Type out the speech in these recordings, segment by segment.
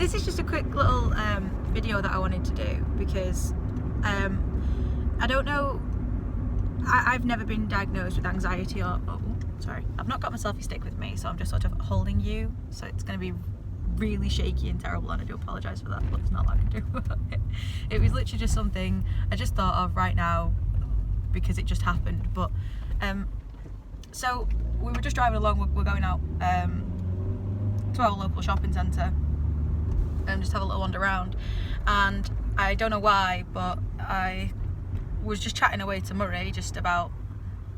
this is just a quick little video that I wanted to do because I don't know, I've never been diagnosed with anxiety or sorry, I've not got my selfie stick with me, so I'm just sort of holding you, so it's going to be really shaky and terrible, and I do apologise for that, but there's not a lot I can do about it. It was literally just something I just thought of right now because it just happened. But so we were just driving along, we're going out to our local shopping centre and just have a little wander around, and I don't know why, but I was just chatting away to Murray just about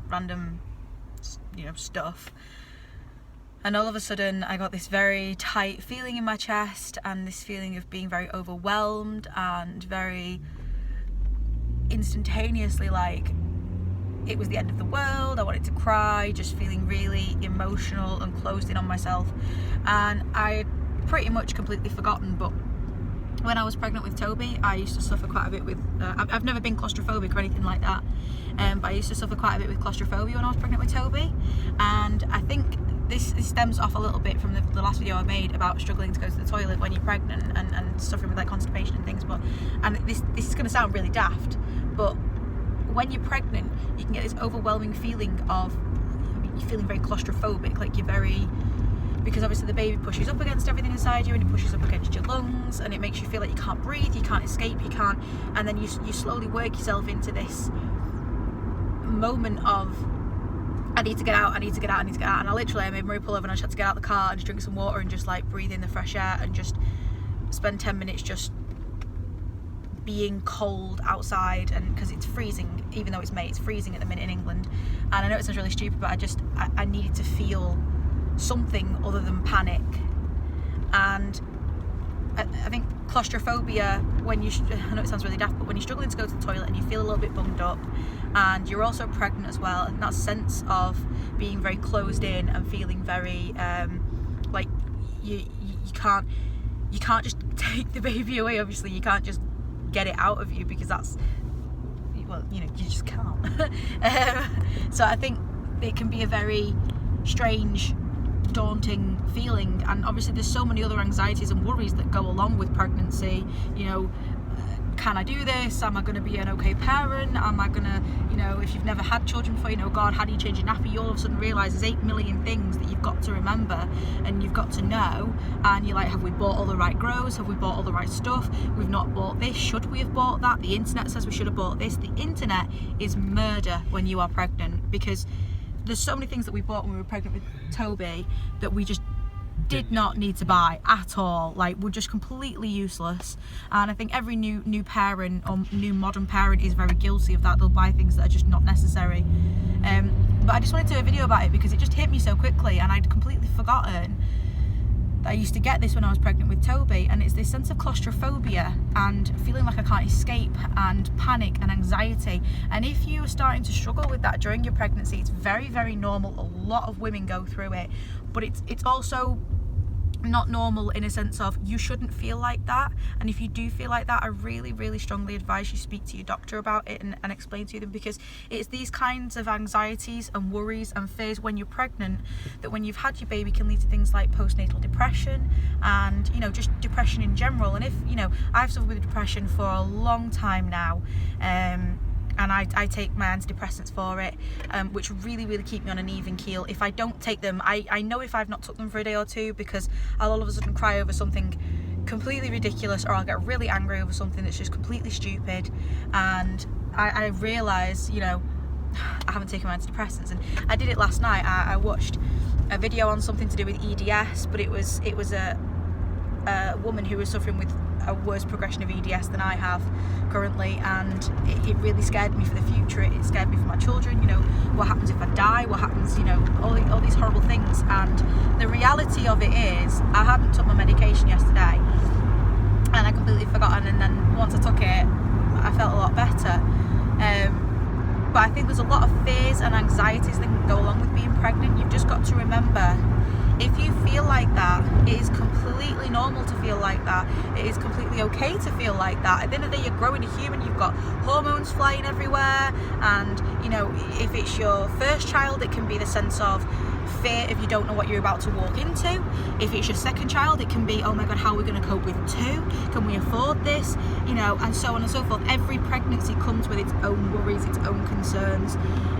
random, you know, stuff, and all of a sudden I got this very tight feeling in my chest and this feeling of being very overwhelmed and very instantaneously like it was the end of the world. I wanted to cry, just feeling really emotional and closed in on myself, and I had pretty much completely forgotten, but when I was pregnant with Toby, I used to suffer quite a bit with, I've never been claustrophobic or anything like that, but I used to suffer quite a bit with claustrophobia when I was pregnant with Toby, and I think this stems off a little bit from the last video I made about struggling to go to the toilet when you're pregnant and suffering with like constipation and things, and this is going to sound really daft, but when you're pregnant, you can get this overwhelming feeling of, you're feeling very claustrophobic, like you're very, because obviously the baby pushes up against everything inside you and it pushes up against your lungs and it makes you feel like you can't breathe, you can't escape, you can't, and then you slowly work yourself into this moment of, I need to get out, I need to get out, I need to get out, and I made Murray pull over and I just had to get out the car and just drink some water and just like breathe in the fresh air and just spend 10 minutes just being cold outside, and because it's freezing, even though it's May, it's freezing at the minute in England, and I know it sounds really stupid, but I needed to feel something other than panic. And I think claustrophobia, when you, I know it sounds really daft, but when you're struggling to go to the toilet and you feel a little bit bunged up and you're also pregnant as well, and that sense of being very closed in and feeling very like you can't just take the baby away, obviously you can't just get it out of you, because that's, well, you know, you just can't. So I think it can be a very strange, daunting feeling, and obviously there's so many other anxieties and worries that go along with pregnancy. You know, can I do this? Am I going to be an okay parent? Am I going to, you know, if you've never had children before, you know, God, how do you change your nappy? You all of a sudden realise there's 8 million things that you've got to remember and you've got to know, and you're like, have we bought all the right grows? Have we bought all the right stuff? We've not bought this. Should we have bought that? The internet says we should have bought this. The internet is murder when you are pregnant, because there's so many things that we bought when we were pregnant with Toby that we just did not need to buy at all, like were just completely useless. And I think every new parent or new modern parent is very guilty of that. They'll buy things that are just not necessary. But I just wanted to do a video about it because it just hit me so quickly, and I'd completely forgotten that I used to get this when I was pregnant with Toby, and it's this sense of claustrophobia and feeling like I can't escape and panic and anxiety. And if you are starting to struggle with that during your pregnancy, it's very, very normal. A lot of women go through it, but it's also not normal in a sense of you shouldn't feel like that. And if you do feel like that, I really, really strongly advise you speak to your doctor about it and explain to them, because it's these kinds of anxieties and worries and fears when you're pregnant that when you've had your baby can lead to things like postnatal depression and, you know, just depression in general. And if, you know, I've suffered with depression for a long time now, and I take my antidepressants for it, which really, really keep me on an even keel. If I don't take them, I know if I've not took them for a day or two, because I'll all of a sudden cry over something completely ridiculous, or I'll get really angry over something that's just completely stupid, and I realise, you know, I haven't taken my antidepressants. And I did it last night. I watched a video on something to do with EDS, but it was a woman who was suffering with a worse progression of EDS than I have currently, and it really scared me for the future. It scared me for my children. You know, what happens if I die? What happens, you know, all these horrible things. And the reality of it is, I hadn't took my medication yesterday, and I completely forgotten. And then once I took it, I felt a lot better. But I think there's a lot of fears and anxieties that can go along with being pregnant. You've just got to remember, if you feel like that, it is completely normal to feel like that. It is completely okay to feel like that. At the end of the day, you're growing a human, you've got hormones flying everywhere, and, you know, if it's your first child, it can be the sense of fear if you don't know what you're about to walk into. If it's your second child, it can be, oh my God, how are we going to cope with 2? Can we afford this? You know, and so on and so forth. Every pregnancy comes with its own worries, its own concerns,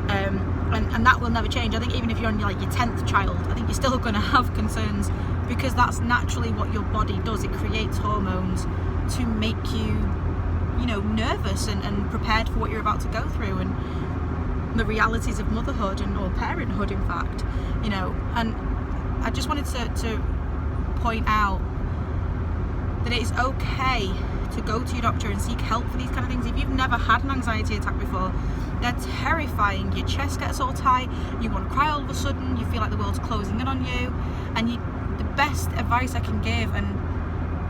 and that will never change. I think even if you're on like your 10th child, I think you're still going to have concerns, because that's naturally what your body does. It creates hormones to make you, you know, nervous and prepared for what you're about to go through, and the realities of motherhood or parenthood, in fact, you know. And I just wanted to point out that it is okay to go to your doctor and seek help for these kind of things. If you've never had an anxiety attack before, they're terrifying. Your chest gets all tight, you want to cry all of a sudden, you feel like the world's closing in on you, and the best advice I can give, and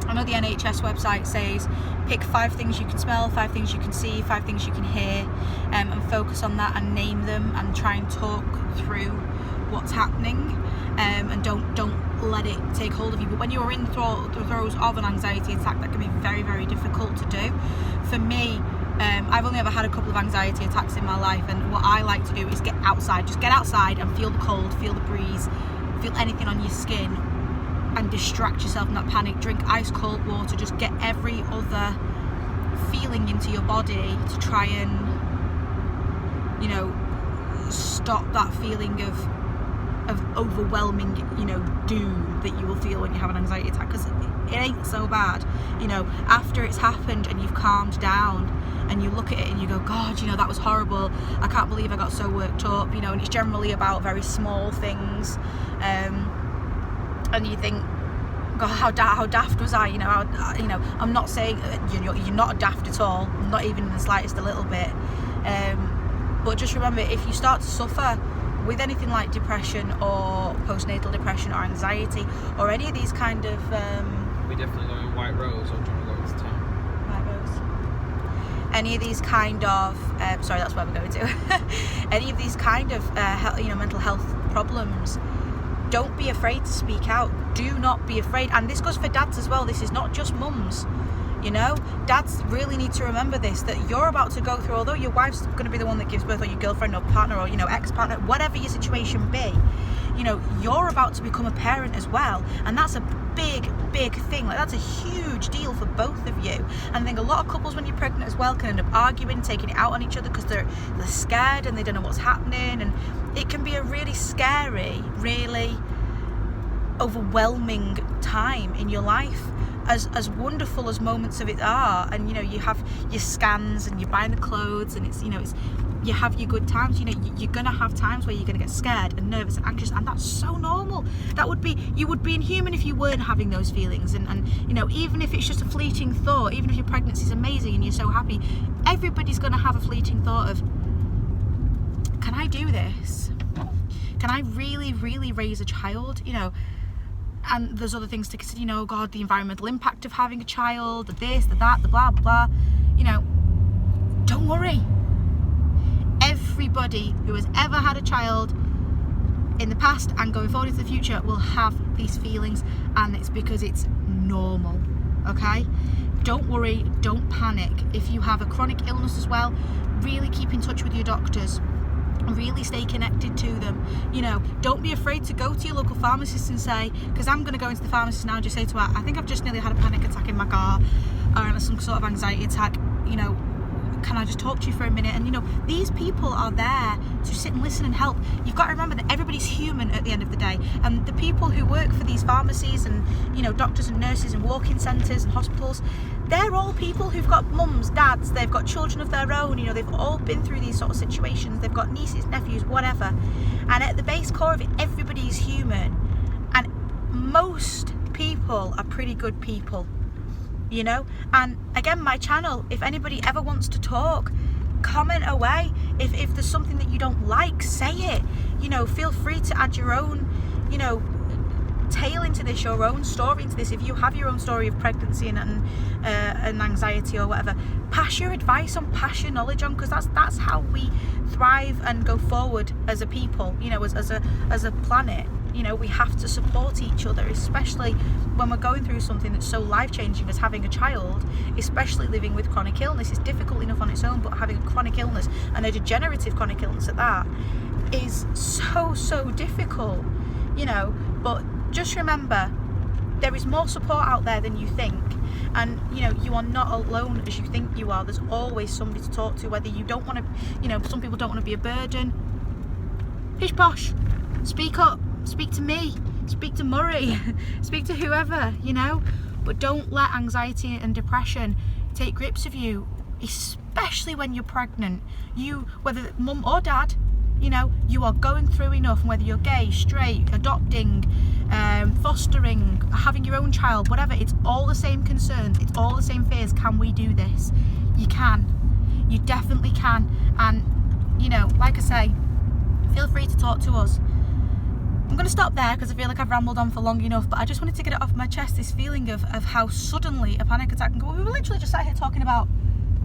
I know the NHS website says pick 5 things you can smell, 5 things you can see, 5 things you can hear, and focus on that and name them and try and talk through what's happening, and don't let it take hold of you. But when you're in the throes of an anxiety attack, that can be very, very difficult to do. For me, I've only ever had a couple of anxiety attacks in my life, and what I like to do is get outside. Just get outside and feel the cold, feel the breeze, feel anything on your skin, and distract yourself from that panic. Drink ice cold water. Just get every other feeling into your body to try and, you know, stop that feeling of overwhelming, you know, doom that you will feel when you have an anxiety attack, because it ain't so bad. You know, after it's happened and you've calmed down and you look at it and you go, God, you know, that was horrible, I can't believe I got so worked up, you know. And it's generally about very small things, and you think, God, how daft was I? You know, I'm not saying you're not daft at all, not even in the slightest a little bit. But just remember, if you start to suffer with anything like depression or postnatal depression or anxiety or any of these kind of... we definitely going White Rose, or do you want to go to town? White Rose. Any of these kind of... sorry, that's where we're going to. Any of these kind of mental health problems, don't be afraid to speak out. Do not be afraid. And this goes for dads as well. This is not just mums. You know, dads really need to remember this, that you're about to go through, although your wife's going to be the one that gives birth, or your girlfriend or partner, or, you know, ex-partner, whatever your situation be, you know, you're about to become a parent as well. And that's a big thing. Like, that's a huge deal for both of you. And I think a lot of couples, when you're pregnant as well, can end up arguing, taking it out on each other because they're scared and they don't know what's happening. And it can be a really scary, really overwhelming time in your life, as wonderful as moments of it are. And, you know, you have your scans and you're buying the clothes, and it's, you know, you have your good times. You know, you're gonna have times where you're gonna get scared and nervous and anxious, and that's so normal. You would be inhuman if you weren't having those feelings. And you know, even if it's just a fleeting thought, even if your pregnancy is amazing and you're so happy, everybody's gonna have a fleeting thought of, can I do this? Can I really raise a child? You know. And there's other things to consider, you know, God, the environmental impact of having a child, the this, the that, the blah, blah, blah. You know, don't worry. Everybody who has ever had a child in the past and going forward into the future will have these feelings, and it's because it's normal, okay? Don't worry, don't panic. If you have a chronic illness as well, really keep in touch with your doctors. Really stay connected to them. You know, don't be afraid to go to your local pharmacist and say, because I'm going to go into the pharmacist now and just say to her, I think I've just nearly had a panic attack in my car, or some sort of anxiety attack, you know, can I just talk to you for a minute? And you know, these people are there to sit and listen and help. You've got to remember that everybody's human at the end of the day, and the people who work for these pharmacies and, you know, doctors and nurses and walk-in centres and hospitals, they're all people who've got mums, dads, they've got children of their own, you know, they've all been through these sort of situations, they've got nieces, nephews, whatever. And at the base core of it, everybody's human, and most people are pretty good people, you know. And again, my channel, if anybody ever wants to talk, comment away. If there's something that you don't like, say it. You know, feel free to add your own, you know, tale into this, your own story into this. If you have your own story of pregnancy and anxiety or whatever, pass your advice on, pass your knowledge on, because that's how we thrive and go forward as a people, you know, as a planet. You know, we have to support each other, especially when we're going through something that's so life-changing as having a child, especially living with chronic illness. It's difficult enough on its own, but having a chronic illness, and a degenerative chronic illness at that, is so difficult, you know, but just remember, there is more support out there than you think, and you know, you are not alone as you think you are. There's always somebody to talk to, whether you don't want to, you know, some people don't want to be a burden. Pish posh, speak up, speak to me, speak to Murray, speak to whoever, you know, but don't let anxiety and depression take grips of you, especially when you're pregnant. You, whether mum or dad, you know, you are going through enough, and whether you're gay, straight, adopting, fostering, having your own child, whatever, it's all the same concerns, it's all the same fears. Can we do this? You can. You definitely can. And, you know, like I say, feel free to talk to us. I'm going to stop there because I feel like I've rambled on for long enough, but I just wanted to get it off my chest, this feeling of how suddenly a panic attack can go. We were literally just sat here talking about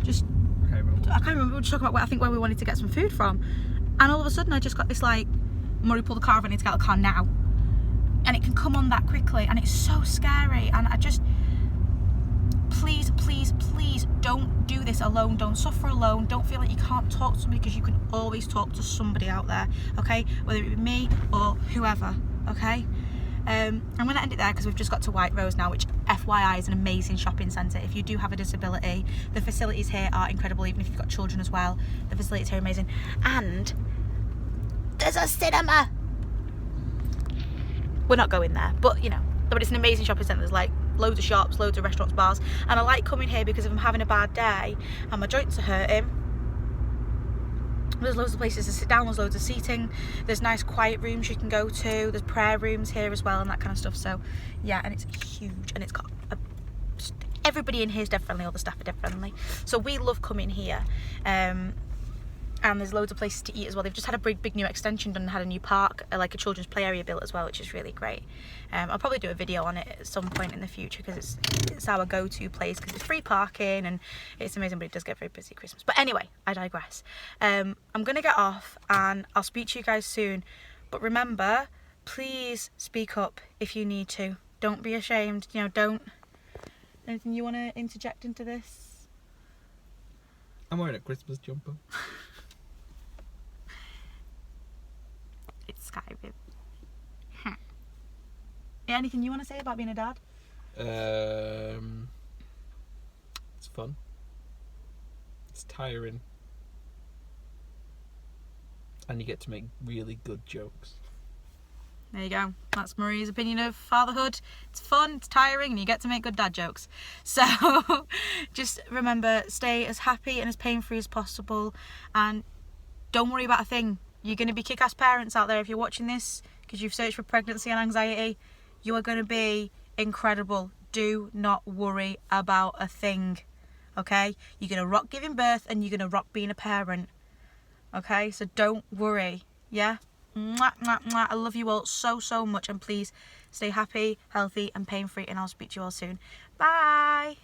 just, I can't remember, we were just talking about where we wanted to get some food from. And all of a sudden I just got this like, Murray, pull the car over, I need to get out of the car now. And it can come on that quickly, and it's so scary. And I just, please don't do this alone. Don't suffer alone. Don't feel like you can't talk to somebody, because you can always talk to somebody out there, okay? Whether it be me or whoever, okay? I'm going to end it there because we've just got to White Rose now, which FYI is an amazing shopping centre. If you do have a disability, the facilities here are incredible, even if you've got children as well. The facilities here are amazing. And there's a cinema. We're not going there, but you know, but it's an amazing shopping centre. There's like loads of shops, loads of restaurants, bars, and I like coming here because if I'm having a bad day and my joints are hurting, there's loads of places to sit down, there's loads of seating, there's nice quiet rooms you can go to, there's prayer rooms here as well and that kind of stuff. So yeah, and it's huge, and it's got everybody in here is dead friendly, all the staff are dead friendly, so we love coming here. And there's loads of places to eat as well. They've just had a big new extension done and had a new park, like a children's play area built as well, which is really great. I'll probably do a video on it at some point in the future because it's our go-to place because it's free parking and it's amazing, but it does get very busy at Christmas. But anyway, I digress. I'm going to get off and I'll speak to you guys soon. But remember, please speak up if you need to. Don't be ashamed. You know, don't... Anything you want to interject into this? I'm wearing a Christmas jumper. It's Sky with. Yeah, anything you want to say about being a dad? It's fun. It's tiring. And you get to make really good jokes. There you go. That's Marie's opinion of fatherhood. It's fun, it's tiring, and you get to make good dad jokes. So just remember, stay as happy and as pain-free as possible, and don't worry about a thing. You're going to be kick-ass parents out there if you're watching this because you've searched for pregnancy and anxiety. You are going to be incredible. Do not worry about a thing, okay? You're going to rock giving birth and you're going to rock being a parent, okay? So don't worry, yeah? Mwah, mwah, mwah. I love you all so much, and please stay happy, healthy and pain-free, and I'll speak to you all soon. Bye!